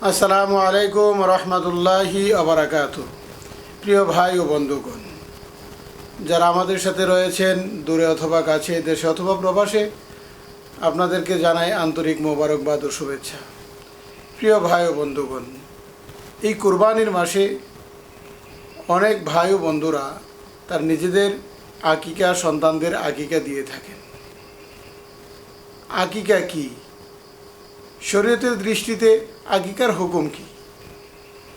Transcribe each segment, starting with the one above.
আসসালামু আলাইকুম রহমতুল্লাহি আবরাকাতু। প্রিয় ভাই ও বন্ধুগণ, যারা আমাদের সাথে রয়েছেন দূরে অথবা কাছে, দেশে অথবা প্রবাসে, আপনাদেরকে জানাই আন্তরিক মোবারকবাদ ও শুভেচ্ছা। প্রিয় ভাই ও বন্ধুগণ, এই কুরবানির মাসে অনেক ভাই ও বন্ধুরা তার নিজেদের আকিকা, সন্তানদের আকিকা দিয়ে থাকেন। আকিকা কি? শরীয়তের দৃষ্টিতে আকিকার হুকুম কি?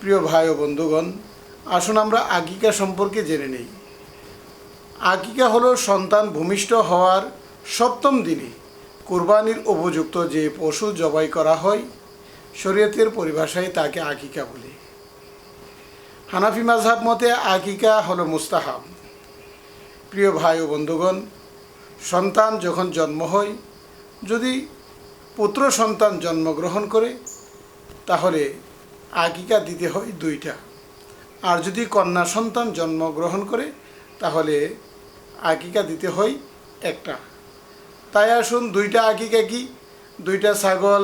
প্রিয় ভাই ও বন্ধুগণ, আসুন আমরা আকিকা সম্পর্কে জেনে নেই। আকিকা হলো সন্তান ভূমিষ্ঠ হওয়ার সপ্তম দিনে কুরবানির উপযুক্ত যে পশু জবাই করা হয়, শরীয়তের পরিভাষায় তাকে আকিকা বলে। হানাফি মাযহাব মতে আকিকা হলো মুস্তাহাব। প্রিয় ভাই ও বন্ধুগণ, সন্তান যখন জন্ম হয়, যদি পুত্র সন্তান জন্মগ্রহণ করে তাহলে আকিকা দিতে হয় দুইটা, আর যদি কন্যা সন্তান জন্মগ্রহণ করে তাহলে আকিকা দিতে হয় একটা। তাই আসুন, দুইটা আকিকা কি? দুইটা ছাগল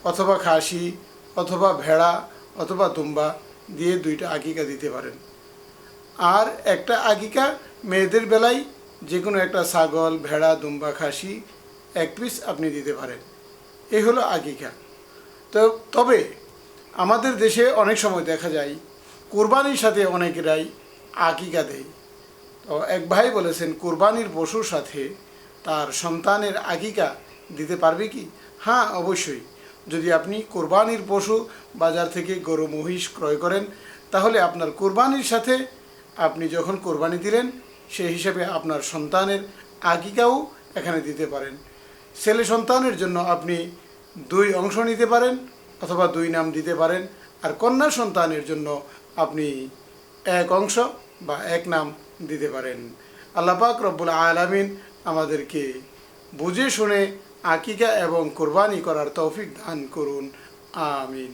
অথবা খাসি অথবা ভেড়া অথবা দুম্বা দিয়ে দুইটা আকিকা দিতে পারেন। আর একটা আকিকা মেয়েদের বেলায় যে কোনো একটা ছাগল, ভেড়া, দুম্বা, খাসি এক পিস আপনি দিতে পারেন। এই হলো আকিকা। তবে আমাদের দেশে অনেক সময় দেখা যায় কুরবানির সাথে অনেকেরাই আকিকা দেয়। তো এক ভাই বলেছেন, কুরবানির পশুর সাথে তার সন্তানের আকিকা দিতে পারবে কি? হ্যাঁ, অবশ্যই। যদি আপনি কুরবানির পশু বাজার থেকে গরু, মহিষ ক্রয় করেন, তাহলে আপনার কুরবানির সাথে আপনি যখন কুরবানি দিলেন সেই হিসাবে আপনার সন্তানের আকিকাও এখানে দিতে পারেন। ছেলে সন্তানের জন্য আপনি 2 অংশ নিতে পারেন অথবা 2 নাম দিতে পারেন, আর কন্যা সন্তানের জন্য আপনি 1 অংশ বা 1 নাম দিতে পারেন। আল্লাহ পাক রব্বুল আলামিন আমাদেরকে বুঝে শুনে আকিকা এবং কুরবানি করার তৌফিক দান করুন। আমিন।